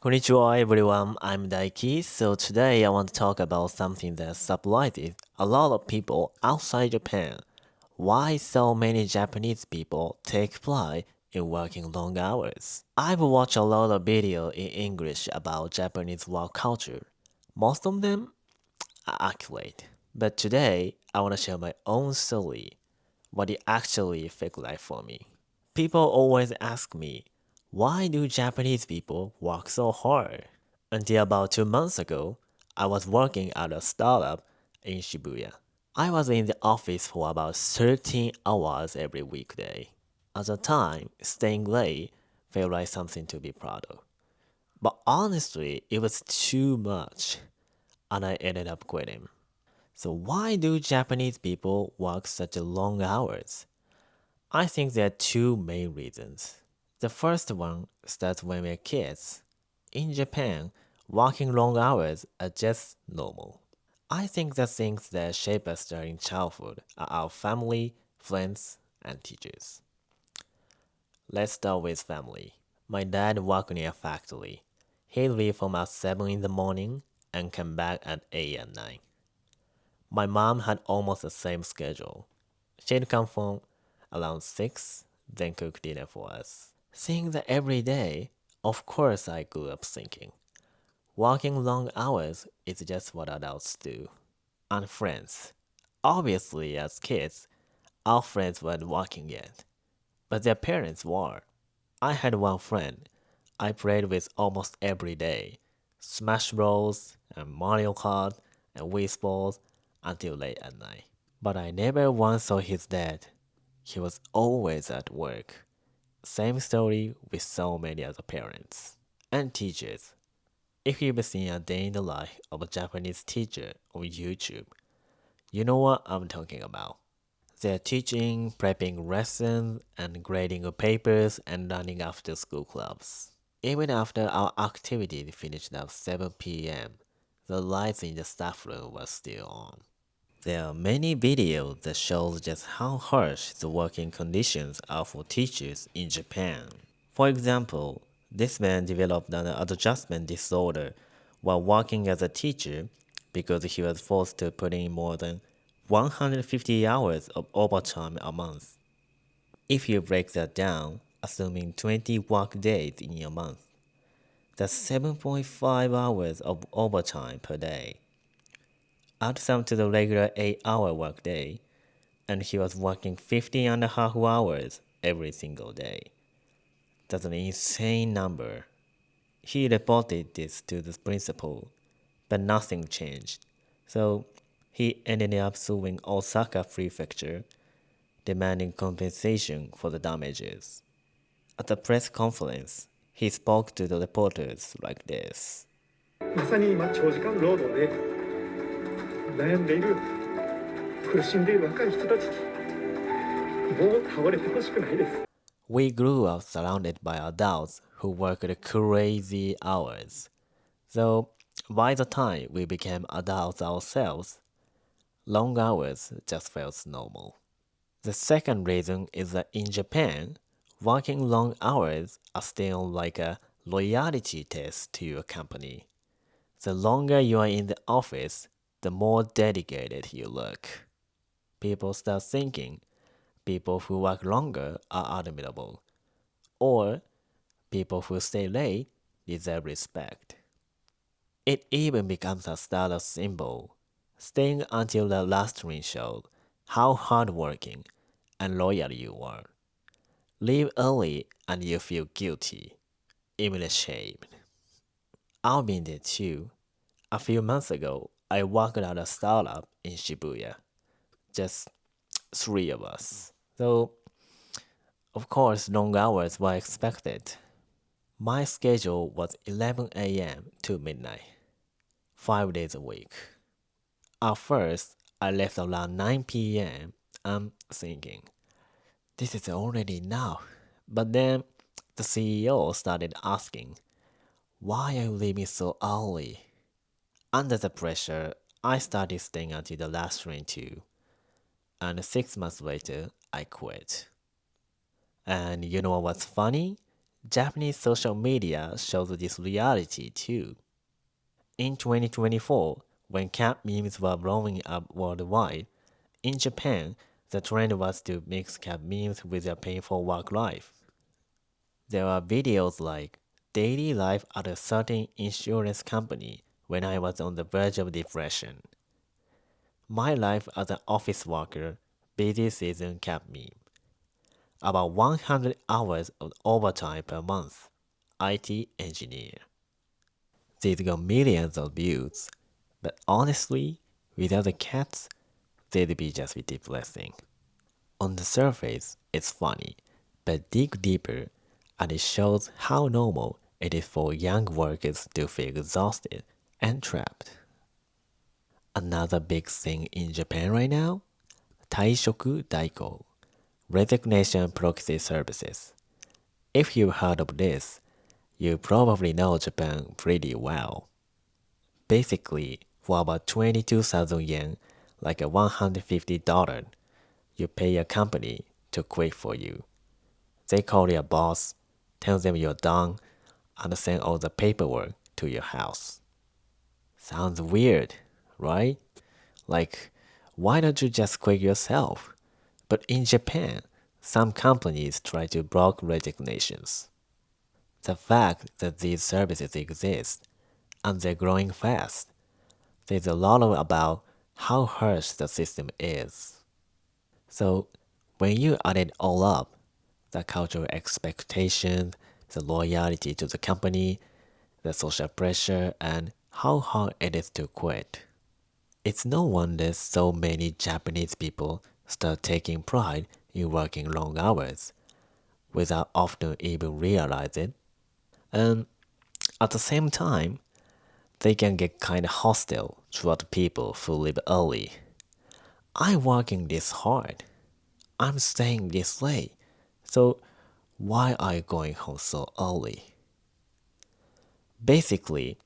Konnichiwa everyone, I'm Daiki. So today I want to talk about something that surprises a lot of people outside Japan. Why so many Japanese people take pride in working long hours. I've watched a lot of videos in English about Japanese work culture. Most of them are accurate. But today I want to share my own story, what it actually felt like for me. People always ask me, why do Japanese people work so hard? Until about 2 months ago, I was working at a startup in Shibuya. I was in the office for about 13 hours every weekday. At the time, staying late felt like something to be proud of. But honestly, it was too much, and I ended up quitting. So why do Japanese people work such long hours? I think there are two main reasons. The first one starts when we're kids. In Japan, working long hours are just normal. I think the things that shape us during childhood are our family, friends, and teachers. Let's start with family. My dad worked in a factory. He'd leave from at 7 in the morning and come back at 8 at night. My mom had almost the same schedule. She'd come home around 6, then cook dinner for us. Seeing that every day, of course I grew up thinking, working long hours is just what adults do. And friends. Obviously, as kids, our friends weren't working yet, but their parents were. I had one friend I played with almost every day. Smash Bros. And Mario Kart and Wii Sports until late at night. But I never once saw his dad. He was always at work. Same story with so many other parents. And teachers. If you've seen a day in the life of a Japanese teacher on YouTube, you know what I'm talking about. They're teaching, prepping lessons, and grading papers and running after school clubs. Even after our activity finished at 7 p.m., the lights in the staff room were still on. There are many videos that show just how harsh the working conditions are for teachers in Japan. For example, this man developed an adjustment disorder while working as a teacher because he was forced to put in more than 150 hours of overtime a month. If you break that down, assuming 20 work days in a month, that's 7.5 hours of overtime per day. Add some to the regular 8-hour workday, and he was working 50.5 hours every single day. That's an insane number. He reported this to the principal, but nothing changed. So he ended up suing Osaka Prefecture, demanding compensation for the damages. At a press conference, he spoke to the reporters like this. まさに今長時間労働で悩んでいる苦しんでいる若い人たちにもう倒れてほしくないです。 We grew up surrounded by adults who worked crazy hours. So by the time we became adults ourselves, long hours just felt normal. The second reason is that in Japan, working long hours are still like a loyalty test to your company. The longer you are in the office, the more dedicated you look. People start thinking people who work longer are admirable, or people who stay late deserve respect. It even becomes a status symbol. Staying until the last ring showed how hardworking and loyal you are. Leave early and you feel guilty, even ashamed. I've been there too. A few months ago, I worked at a startup in Shibuya. Just three of us. So, of course, long hours were expected. My schedule was 11 a.m. to midnight, 5 days a week. At first, I left around 9 p.m. I'm thinking, this is already enough. But then the CEO started asking, why are you leaving so early? Under the pressure, I started staying until the last train too. And 6 months later, I quit. And you know what's funny? Japanese social media shows this reality too. In 2024, when cat memes were blowing up worldwide, in Japan, the trend was to mix cat memes with their painful work life. There are videos like daily life at a certain insurance company when I was on the verge of depression. My life as an office worker, busy season cat meme. About 100 hours of overtime per month. IT engineer. These got millions of views, but honestly, without the cats, they'd be just be depressing. On the surface, it's funny, but dig deeper, and it shows how normal it is for young workers to feel exhausted and trapped. Another big thing in Japan right now? Taishoku Daiko, resignation proxy services. If you heard of this, you probably know Japan pretty well. Basically, for about 22,000 yen, like a $150, you pay a company to quit for you. They call your boss, tell them you're done, and send all the paperwork to your house. Sounds weird, right? Like, why don't you just quit yourself? But in Japan, some companies try to block resignations. The fact that these services exist and they're growing fast says a lot about how harsh the system is. So, when you add it all up, the cultural expectations, the loyalty to the company, the social pressure, and how hard it is to quit, it's no wonder so many Japanese people start taking pride in working long hours without often even realize it. And at the same time, they can get kinda hostile toward people who leave early. I'm working this hard. I'm staying this late. So why are you going home so early? Basically,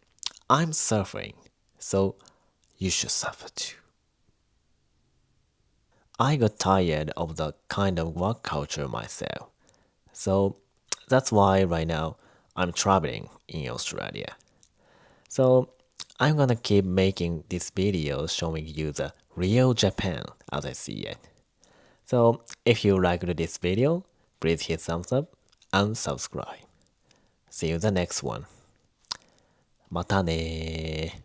I'm suffering, so you should suffer too. I got tired of the kind of work culture myself. So that's why right now I'm traveling in Australia. So I'm gonna keep making these videos showing you the real Japan as I see it. So if you liked this video, please hit thumbs up and subscribe. See you in the next one. またね